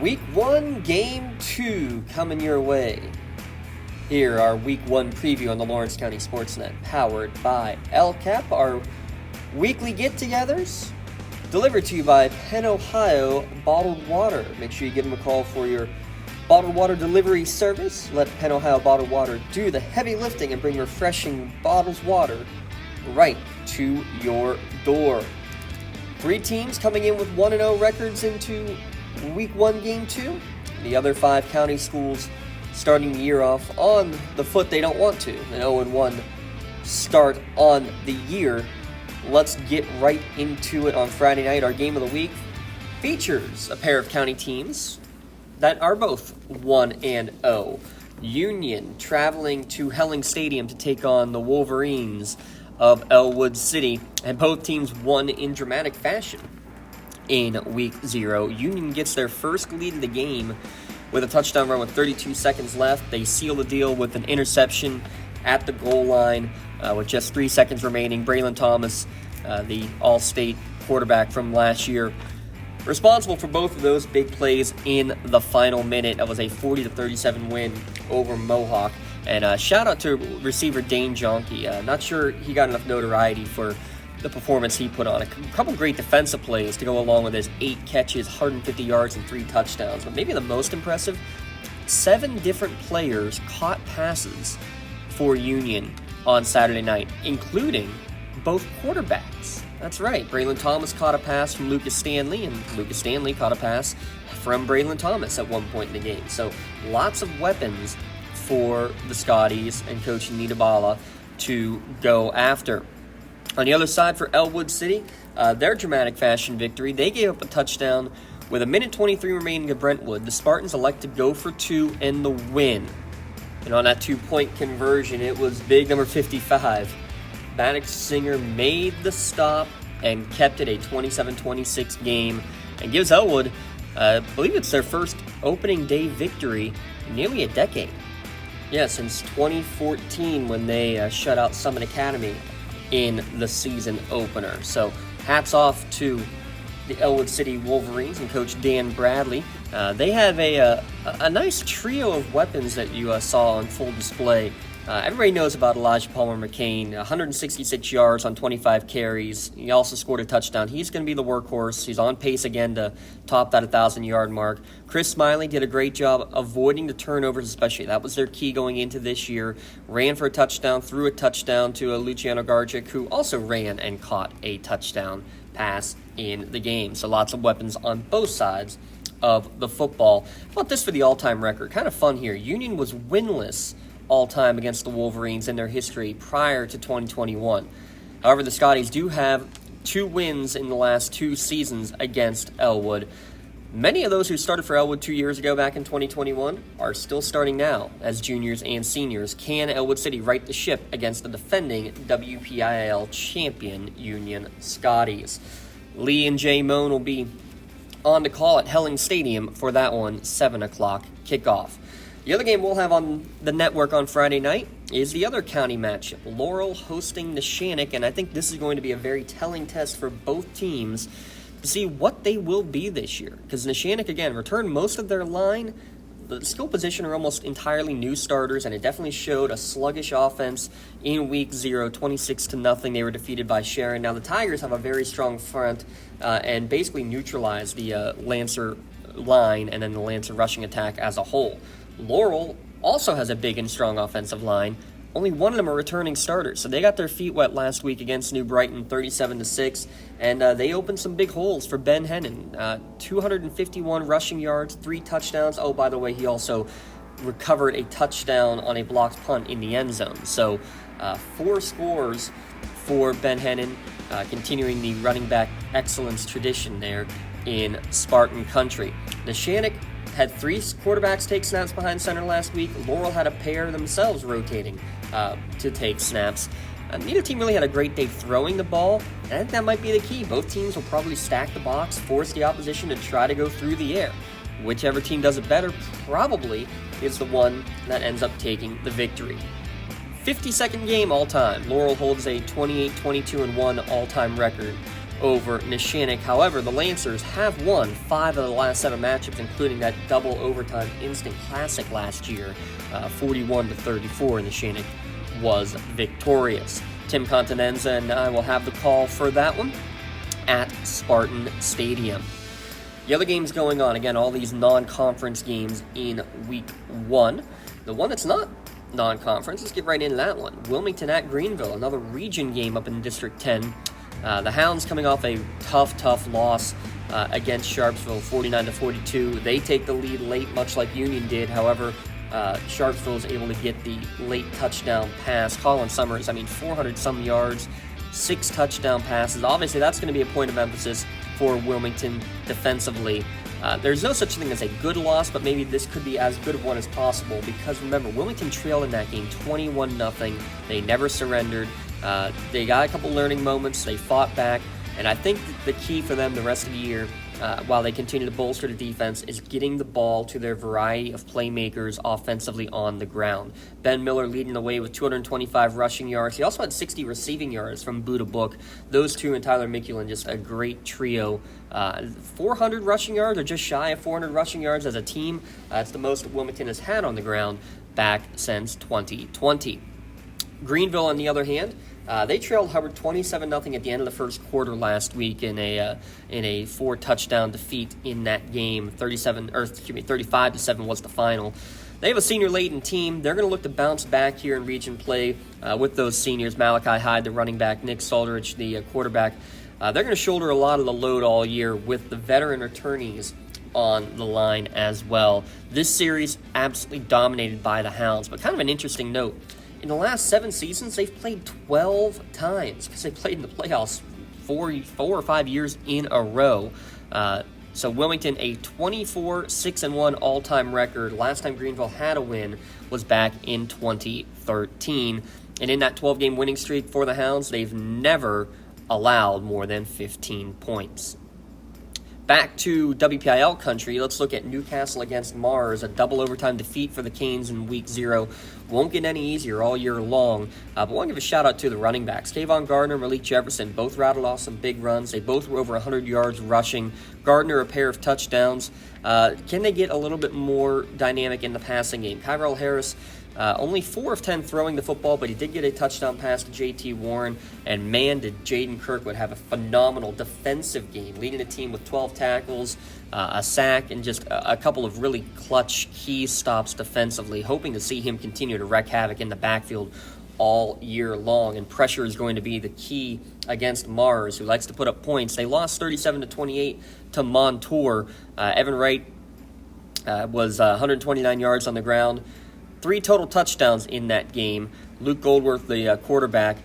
Week 1, Game 2 coming your way. Here, our Week 1 preview on the Lawrence County SportsNet, powered by LCAP. Our weekly get-togethers, delivered to you by Penn Ohio Bottled Water. Make sure you give them a call for your bottled water delivery service. Let Penn Ohio Bottled Water do the heavy lifting and bring refreshing bottled water right to your door. 3 teams coming in with 1-0 records into Week 1, Game 2. The other 5 county schools starting the year off on the foot they don't want to. An 0-1 start on the year. Let's get right into it on Friday night. Our game of the week features a pair of county teams that are both 1-0. Union traveling to Helling Stadium to take on the Wolverines of Elwood City, and both teams won in dramatic fashion in Week 0. Union gets their first lead of the game with a touchdown run with 32 seconds left. They seal the deal with an interception at the goal line with just 3 seconds remaining. Braylon Thomas, the All-State quarterback from last year, responsible for both of those big plays in the final minute. That was a 40-37 win over Mohawk. And shout out to receiver Dane Jonke. Not sure he got enough notoriety for the performance he put on. A couple great defensive plays to go along with his 8 catches, 150 yards, and 3 touchdowns. But maybe the most impressive, 7 different players caught passes for Union on Saturday night, including both quarterbacks. That's right. Braylon Thomas caught a pass from Lucas Stanley, and Lucas Stanley caught a pass from Braylon Thomas at one point in the game. So lots of weapons for the Scotties and Coach Nitabala to go after. On the other side for Elwood City, their dramatic fashion victory, they gave up a touchdown with 1:23 remaining to Brentwood. The Spartans elect to go for 2 and the win. And on that 2-point conversion, it was big number 55. Maddox Singer made the stop and kept it a 27-26 game and gives Elwood, I believe it's their first opening day victory in nearly a decade. Yeah, since 2014 when they shut out Summit Academy in the season opener. So hats off to the Elwood City Wolverines and Coach Dan Bradley. They have a nice trio of weapons that you saw on full display. Everybody knows about Elijah Palmer McCain, 166 yards on 25 carries. He also scored a touchdown. He's going to be the workhorse. He's on pace again to top that 1,000-yard mark. Chris Smiley did a great job avoiding the turnovers, especially. That was their key going into this year. Ran for a touchdown, threw a touchdown to Luciano Garjic, who also ran and caught a touchdown pass in the game. So lots of weapons on both sides of the football. How about this for the all-time record? Kind of fun here. Union was winless all-time against the Wolverines in their history prior to 2021. However, the Scotties do have 2 wins in the last 2 seasons against Elwood. Many of those who started for Elwood 2 years ago back in 2021 are still starting now as juniors and seniors. Can Elwood City right the ship against the defending WPIAL champion Union Scotties? Lee and Jay Moan will be on the call at Helling Stadium for that one, 7 o'clock kickoff. The other game we'll have on the network on Friday night is the other county matchup, Laurel hosting Neshannock, and I think this is going to be a very telling test for both teams to see what they will be this year. Because Neshannock, again, returned most of their line. The skill position are almost entirely new starters, and it definitely showed a sluggish offense in Week 0, 26-0. They were defeated by Sharon. Now, the Tigers have a very strong front and basically neutralized the Lancer line and then the Lancer rushing attack as a whole. Laurel also has a big and strong offensive line. Only one of them are returning starters, so they got their feet wet last week against New Brighton, 37-6, and they opened some big holes for Ben Hennon. 251 rushing yards, 3 touchdowns. Oh, by the way, he also recovered a touchdown on a blocked punt in the end zone. So 4 scores for Ben Hennon, continuing the running back excellence tradition there in Spartan country. Neshannock had 3 quarterbacks take snaps behind center last week. Laurel had a pair themselves rotating to take snaps. Neither team really had a great day throwing the ball, and I think that might be the key. Both teams will probably stack the box, force the opposition to try to go through the air. Whichever team does it better probably is the one that ends up taking the victory. 52nd game all-time. Laurel holds a 28-22-1 all-time record over Neshannock. However, the Lancers have won 5 of the last 7 matchups, including that double overtime instant classic last year, 41-34, and Neshannock was victorious. Tim Continenza and I will have the call for that one at Spartan Stadium. The other games going on, again, all these non-conference games in Week 1. The one that's not non-conference, let's get right into that one. Wilmington at Greenville, another region game up in District 10. The Hounds coming off a tough loss against Sharpsville, 49-42. They take the lead late, much like Union did. However, Sharpsville is able to get the late touchdown pass. Colin Summers, 400-some yards, 6 touchdown passes. Obviously, that's going to be a point of emphasis for Wilmington defensively. There's no such thing as a good loss, but maybe this could be as good of one as possible because, remember, Wilmington trailed in that game 21-0. They never surrendered. They got a couple learning moments. They fought back, and I think the key for them the rest of the year, while they continue to bolster the defense, is getting the ball to their variety of playmakers offensively on the ground. Ben Miller leading the way with 225 rushing yards. He also had 60 receiving yards from Buddha Book. Those two and Tyler Mikulin, just a great trio. 400 rushing yards, or just shy of 400 rushing yards as a team. It's the most Wilmington has had on the ground back since 2020. Greenville, on the other hand, they trailed Hubbard 27-0 at the end of the first quarter last week in a 4-touchdown defeat in that game. 35-7 was the final. They have a senior-laden team. They're going to look to bounce back here in region play with those seniors. Malachi Hyde, the running back, Nick Salderich, the quarterback. They're going to shoulder a lot of the load all year with the veteran attorneys on the line as well. This series absolutely dominated by the Hounds, but kind of an interesting note. In the last 7 seasons, they've played 12 times because they played in the playoffs 4 or 5 years in a row. So Wilmington, a 24-6-1 all-time record. Last time Greenville had a win was back in 2013. And in that 12-game winning streak for the Hounds, they've never allowed more than 15 points. Back to WPIL country, let's look at Newcastle against Mars, a double overtime defeat for the Canes in Week 0. Won't get any easier all year long, but I want to give a shout out to the running backs. Kayvon Gardner and Malik Jefferson both rattled off some big runs. They both were over 100 yards rushing. Gardner, a pair of touchdowns. Can they get a little bit more dynamic in the passing game? Kyrell Harris, only 4 of 10 throwing the football, but he did get a touchdown pass to J.T. Warren. And man, did Jaden Kirkwood have a phenomenal defensive game, leading the team with 12 tackles, a sack, and just a couple of really clutch key stops defensively, hoping to see him continue to wreak havoc in the backfield all year long. And pressure is going to be the key against Mars, who likes to put up points. They lost 37-28 to Montour. Evan Wright was 129 yards on the ground. 3 total touchdowns in that game. Luke Goldworth, the quarterback,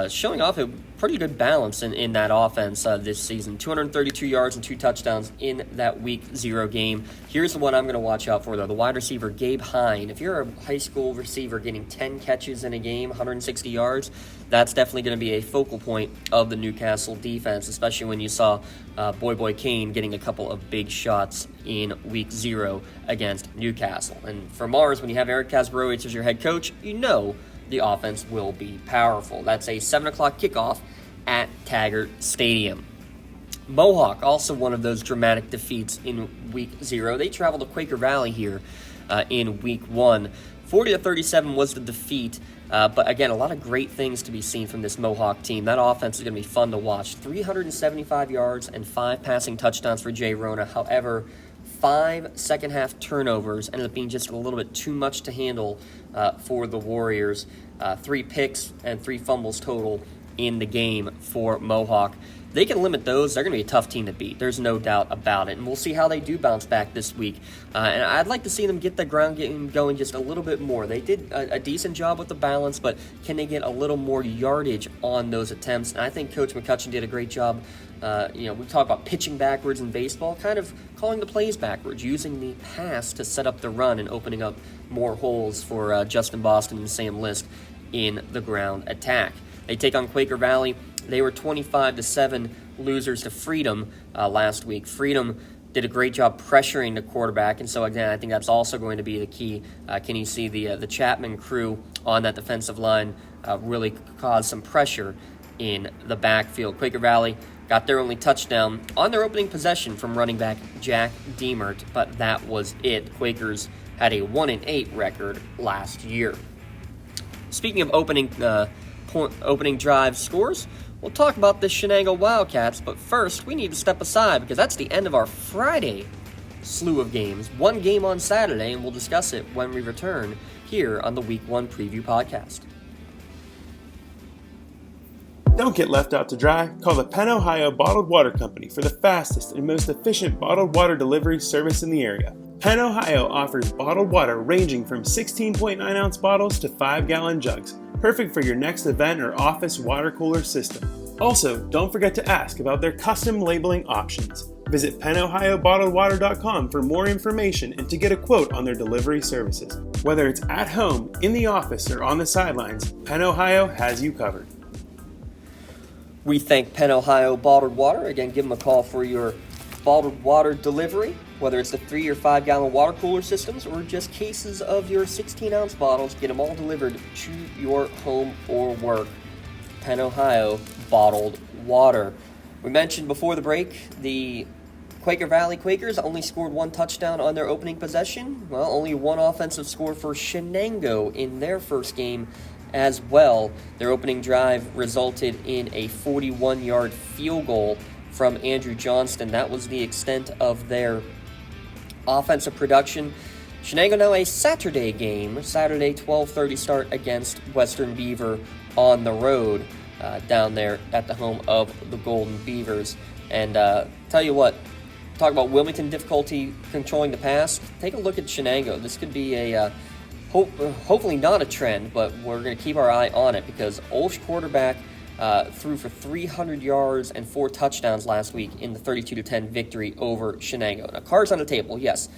showing off a pretty good balance in that offense this season. 232 yards and 2 touchdowns in that Week 0 game. Here's the one I'm going to watch out for, though. The wide receiver, Gabe Hine. If you're a high school receiver getting 10 catches in a game, 160 yards, that's definitely going to be a focal point of the Newcastle defense, especially when you saw Boy Kane getting a couple of big shots in Week 0 against Newcastle. And for Mars, when you have Eric Kasparowicz as your head coach, you know the offense will be powerful. That's a 7 o'clock kickoff at Taggart Stadium. Mohawk, also one of those dramatic defeats in Week 0. They traveled to Quaker Valley here in Week 1. 40-37 was the defeat, but again, a lot of great things to be seen from this Mohawk team. That offense is going to be fun to watch. 375 yards and 5 passing touchdowns for Jay Rona. However, 5 second-half turnovers ended up being just a little bit too much to handle for the Warriors. 3 picks and 3 fumbles total in the game for Mohawk. They can limit those. They're going to be a tough team to beat. There's no doubt about it. And we'll see how they do bounce back this week. And I'd like to see them get the ground game going just a little bit more. They did a decent job with the balance, but can they get a little more yardage on those attempts? And I think Coach McCutcheon did a great job. We talk about pitching backwards in baseball, kind of calling the plays backwards, using the pass to set up the run and opening up more holes for Justin Boston and Sam List in the ground attack. They take on Quaker Valley. They were 25-7 losers to Freedom last week. Freedom did a great job pressuring the quarterback, and so again, I think that's also going to be the key. Can you see the Chapman crew on that defensive line really cause some pressure in the backfield? Quaker Valley got their only touchdown on their opening possession from running back Jack Deemert, but that was it. Quakers had a 1-8 record last year. Speaking of opening drive scores, we'll talk about the Shenango Wildcats, but first we need to step aside because that's the end of our Friday slew of games. One game on Saturday, and we'll discuss it when we return here on the Week 1 Preview Podcast. Don't get left out to dry. Call the Penn Ohio Bottled Water Company for the fastest and most efficient bottled water delivery service in the area. Penn Ohio offers bottled water ranging from 16.9-ounce bottles to 5-gallon jugs, perfect for your next event or office water cooler system. Also, don't forget to ask about their custom labeling options. Visit PennOhioBottledWater.com for more information and to get a quote on their delivery services. Whether it's at home, in the office, or on the sidelines, Penn Ohio has you covered. We thank Penn Ohio Bottled Water. Again, give them a call for your bottled water delivery, whether it's the 3 or 5-gallon water cooler systems or just cases of your 16-ounce bottles. Get them all delivered to your home or work. Penn Ohio Bottled Water. We mentioned before the break, the Quaker Valley Quakers only scored one touchdown on their opening possession. Well, only one offensive score for Shenango in their first game as well. Their opening drive resulted in a 41-yard field goal from Andrew Johnston. That was the extent of their offensive production. Shenango now a Saturday game, Saturday 12:30 start against Western Beaver on the road down there at the home of the Golden Beavers. And tell you what, talk about Wilmington difficulty controlling the pass. Take a look at Shenango. This could be a hopefully not a trend, but we're going to keep our eye on it because Olsh quarterback threw for 300 yards and 4 touchdowns last week in the 32-10 victory over Shenango. Now, cards on the table, yes.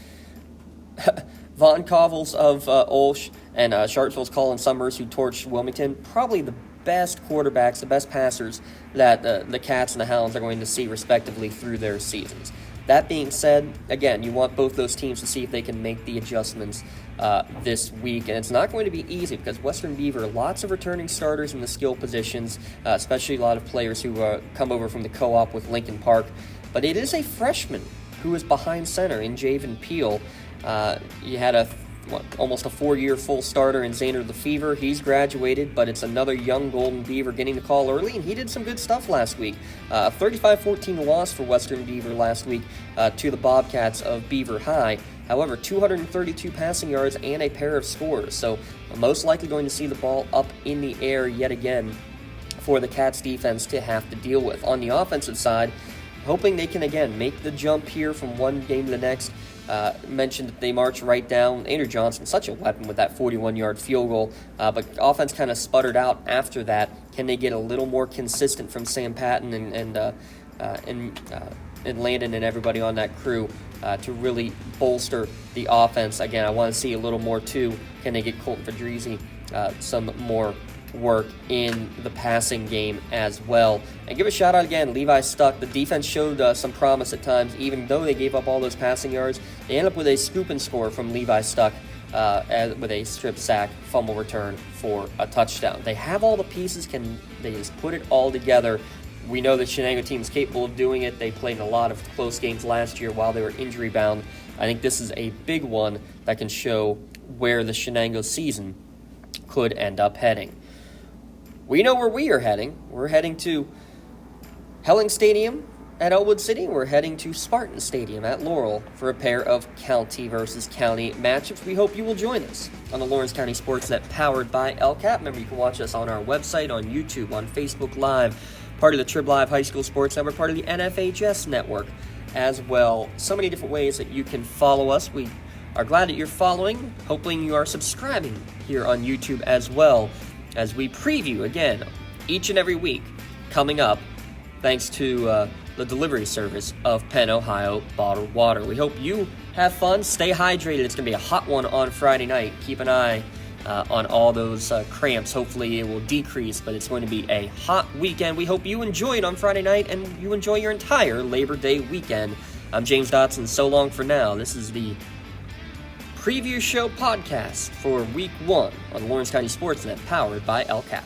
Von Kovels of Olsh and Sharpsville's Colin Summers, who torched Wilmington, probably the best quarterbacks, the best passers that the Cats and the Hounds are going to see respectively through their seasons. That being said, again, you want both those teams to see if they can make the adjustments this week. And it's not going to be easy because Western Beaver, lots of returning starters in the skill positions, especially a lot of players who come over from the co-op with Lincoln Park. But it is a freshman who is behind center in Javen Peel. You had almost a 4-year full starter in Zander Lefevre. He's graduated, but it's another young Golden Beaver getting the call early, and he did some good stuff last week. A 35-14 loss for Western Beaver last week to the Bobcats of Beaver High. However, 232 passing yards and a pair of scores, so most likely going to see the ball up in the air yet again for the Cats defense to have to deal with. On the offensive side, hoping they can again make the jump here from one game to the next. Mentioned that they march right down. Andrew Johnson, such a weapon with that 41-yard field goal, but offense kind of sputtered out after that. Can they get a little more consistent from Sam Patton and Landon and everybody on that crew to really bolster the offense? Again, I want to see a little more too. Can they get Colton Fedrizzi some more work in the passing game as well? And give a shout out again, Levi Stuck. The defense showed some promise at times, even though they gave up all those passing yards. They end up with a scoop and score from Levi Stuck with a strip sack, fumble return for a touchdown. They have all the pieces. Can they just put it all together? We know the Shenango team is capable of doing it. They played in a lot of close games last year while they were injury bound. I think this is a big one that can show where the Shenango season could end up heading. We know where we are heading. We're heading to Helling Stadium at Elwood City. We're heading to Spartan Stadium at Laurel for a pair of county versus county matchups. We hope you will join us on the Lawrence County SportsNet powered by LCAP. Remember, you can watch us on our website, on YouTube, on Facebook Live, part of the Trib Live High School Sports Network, part of the NFHS network as well. So many different ways that you can follow us. We are glad that you're following, hoping you are subscribing here on YouTube as well, as we preview, again, each and every week coming up, thanks to the delivery service of Penn Ohio Bottled Water. We hope you have fun, stay hydrated. It's going to be a hot one on Friday night. Keep an eye on all those cramps. Hopefully it will decrease, but it's going to be a hot weekend. We hope you enjoy it on Friday night and you enjoy your entire Labor Day weekend. I'm James Dotson. So long for now. This is the Preview Show podcast for Week 1 on Lawrence County SportsNet, powered by LCAP.